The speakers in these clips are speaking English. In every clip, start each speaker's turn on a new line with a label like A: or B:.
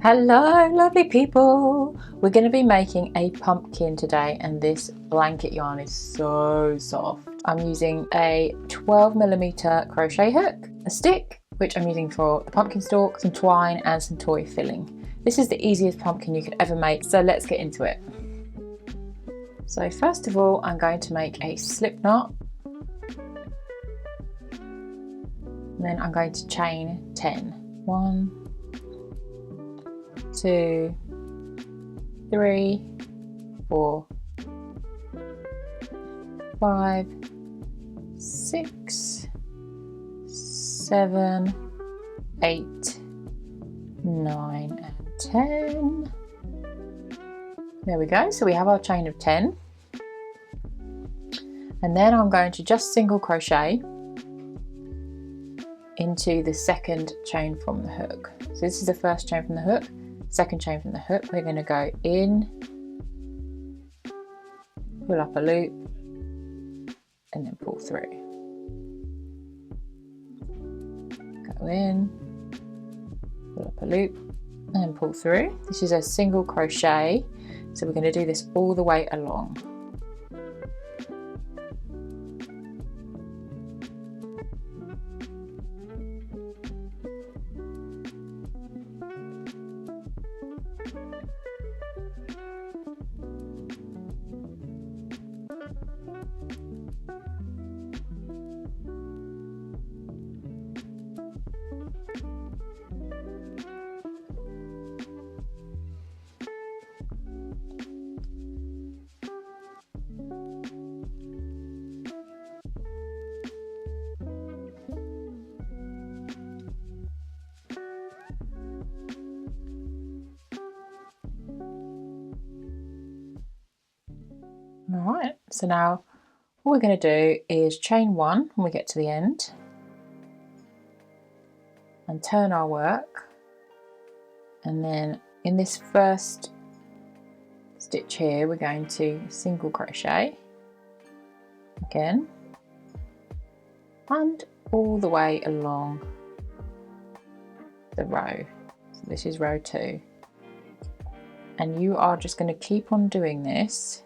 A: Hello lovely people, we're going to be making a pumpkin today and this blanket yarn is so soft. I'm using a 12mm crochet hook, a stick which I'm using for the pumpkin stalk, some twine and some toy filling. This is the easiest pumpkin you could ever make, so let's get into it. So first of all I'm going to make a slip knot, and then I'm going to chain 10. 1, 2, 3, 4, 5, 6, 7, 8, 9 and 10. There we go, so we have our chain of 10. And then I'm going to just single crochet into the second chain from the hook. So this is the first chain from the hook. Second chain from the hook, we're going to go in, pull up a loop and then pull through. Go in, pull up a loop and pull through. This is a single crochet, so we're going to do this all the way along. Alright, so now all we're going to do is chain 1 when we get to the end and turn our work, and then in this first stitch here we're going to single crochet again and all the way along the row. So this is row 2, and you are just going to keep on doing this .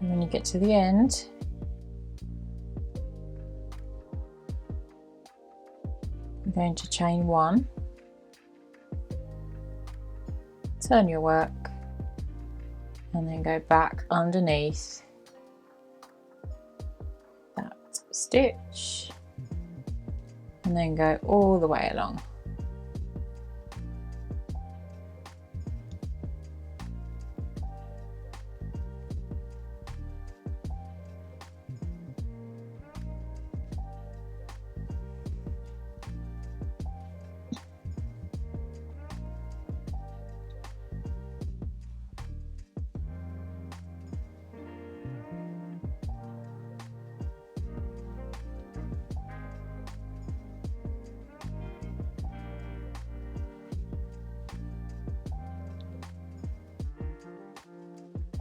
A: And when you get to the end, you're going to chain 1, turn your work, and then go back underneath that stitch, and then go all the way along.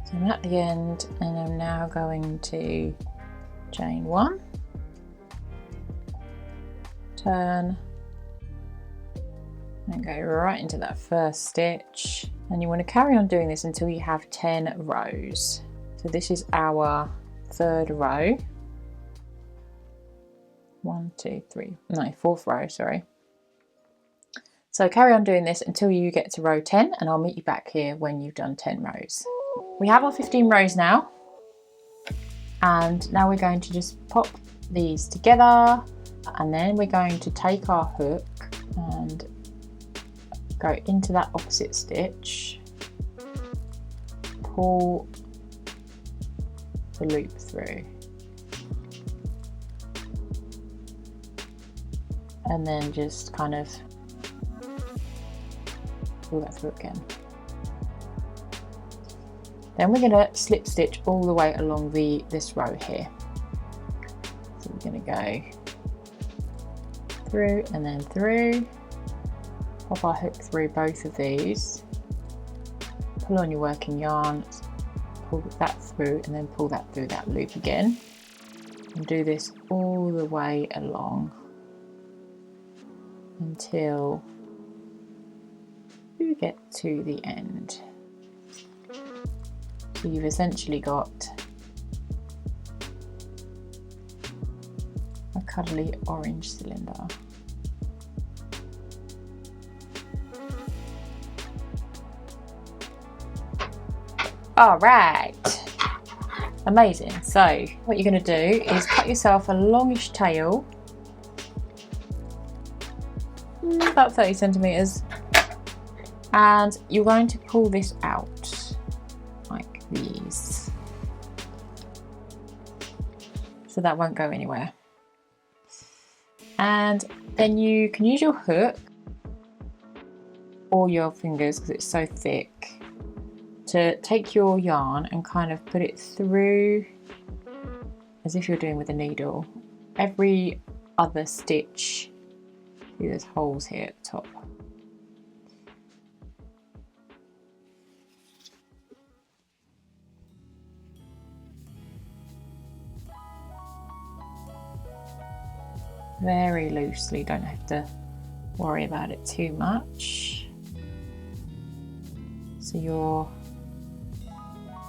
A: So I'm at the end, and I'm now going to chain 1, turn, and go right into that first stitch. And you want to carry on doing this until you have 10 rows. So this is our third row. 1, 2, 3, no, fourth row, sorry. So carry on doing this until you get to row 10, and I'll meet you back here when you've done 10 rows. We have our 15 rows now, and now we're going to just pop these together, and then we're going to take our hook and go into that opposite stitch, pull the loop through, and then just kind of pull that through again. Then we're going to slip stitch all the way along this row here. So we're going to go through and then through, pop our hook through both of these, pull on your working yarn, pull that through and then pull that through that loop again, and do this all the way along until you get to the end. So you've essentially got a cuddly orange cylinder. All right, amazing. So what you're going to do is cut yourself a longish tail, about 30 centimeters, and you're going to pull this out like these, so that won't go anywhere. And then you can use your hook or your fingers, because it's so thick, to take your yarn and kind of put it through as if you're doing with a needle. Every other stitch, see there's holes here at the top. Very loosely, don't have to worry about it too much. So you're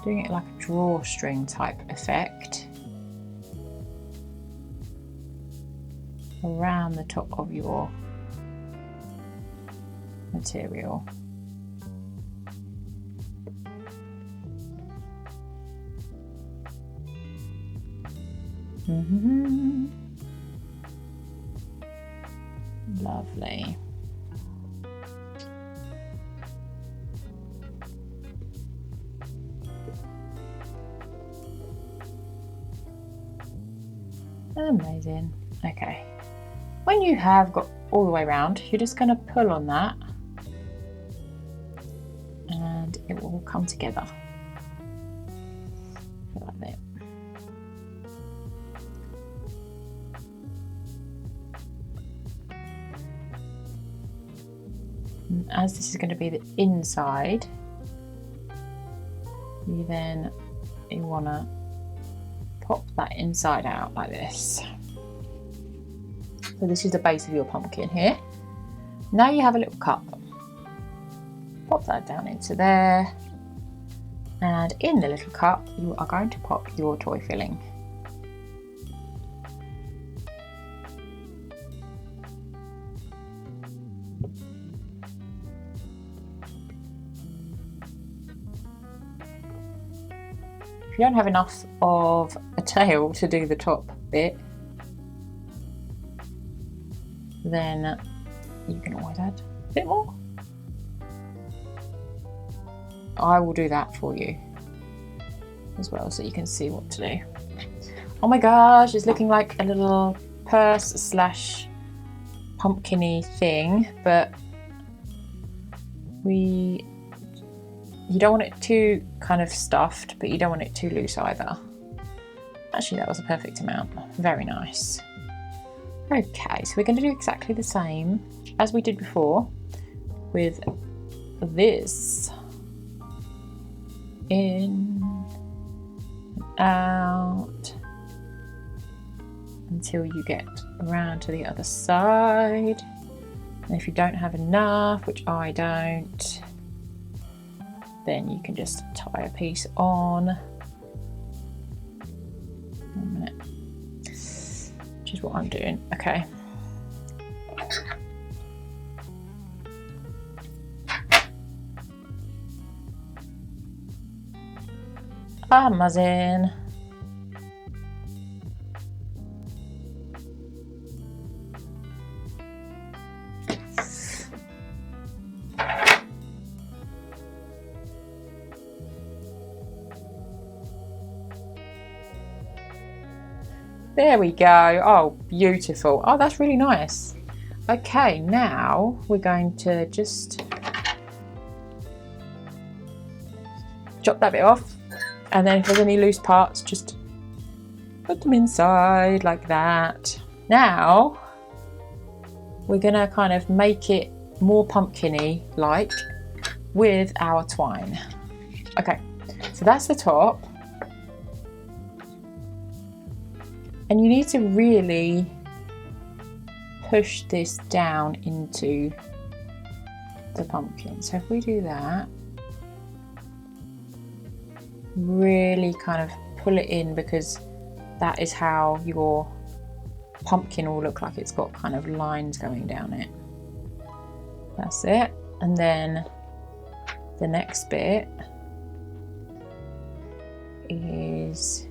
A: doing it like a drawstring type effect around the top of your material. Lovely. Amazing. Okay, when you have got all the way around, you're just going to pull on that and it will all come together like that. And as this is going to be the inside, you want to pop that inside out like this. So this is the base of your pumpkin here. Now you have a little cup. Pop that down into there, and in the little cup you are going to pop your toy filling. If you don't have enough of a tail to do the top bit, then you can always add a bit more. I will do that for you as well, so you can see what to do. Oh my gosh, it's looking like a little purse slash pumpkin-y thing, but you don't want it too kind of stuffed, but you don't want it too loose either. Actually, that was a perfect amount. Very nice. Okay, so we're going to do exactly the same as we did before with this. In and out until you get around to the other side. And if you don't have enough, which I don't, then you can just tie a piece on. 1 minute. Which is what I'm doing. Okay. Amazing. There we go. Oh, beautiful. Oh, that's really nice. Okay, now we're going to just chop that bit off, and then if there's any loose parts, just put them inside like that. Now we're gonna kind of make it more pumpkin-y like with our twine. Okay, so that's the top. And you need to really push this down into the pumpkin. So if we do that, really kind of pull it in, because that is how your pumpkin will look like. It's got kind of lines going down it. That's it. And then the next bit is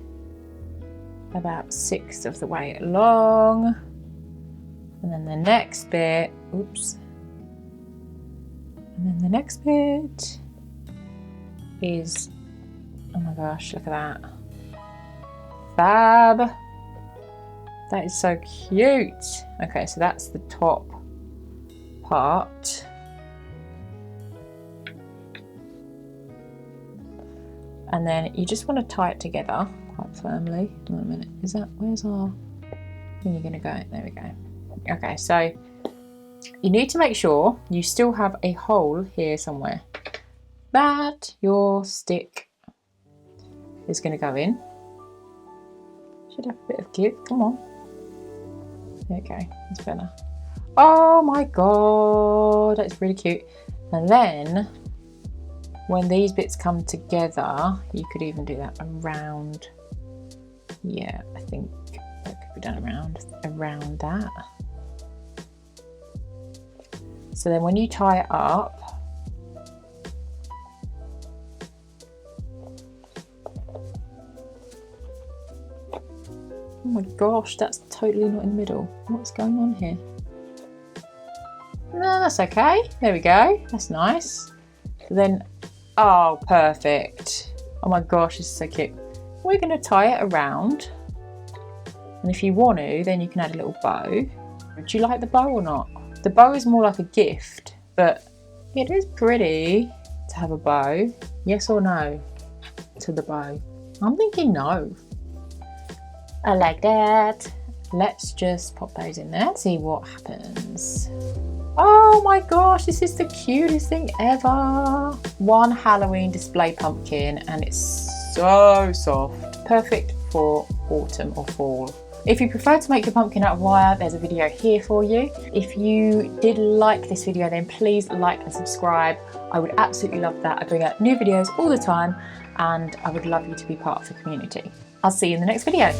A: about 1/6 of the way along. And then the next bit, oops. And then the next bit is, oh my gosh, look at that. Fab. That is so cute. Okay, so that's the top part. And then you just want to tie it together quite firmly. Wait a minute, is that, where's our thing you're gonna go? There we go. Okay, so you need to make sure you still have a hole here somewhere that your stick is gonna go in. Should have a bit of give, come on. There we go, that's better. Oh my god, that's really cute. And then when these bits come together, you could even do that around, yeah, I think that could be done around that. So then when you tie it up, oh my gosh, that's totally not in the middle. What's going on here? No, that's okay. There we go. That's nice. Then, oh, perfect. Oh my gosh, this is so cute. We're going to tie it around. And if you want to, then you can add a little bow. Do you like the bow or not? The bow is more like a gift, but it is pretty to have a bow. Yes or no to the bow? I'm thinking no. I like that. Let's just pop those in there, see what happens. Oh my gosh, this is the cutest thing ever. One Halloween display pumpkin, and it's so soft. Perfect for autumn or fall. If you prefer to make your pumpkin out of wire, there's a video here for you. If you did like this video, then please like and subscribe. I would absolutely love that. I bring out new videos all the time, and I would love you to be part of the community. I'll see you in the next video.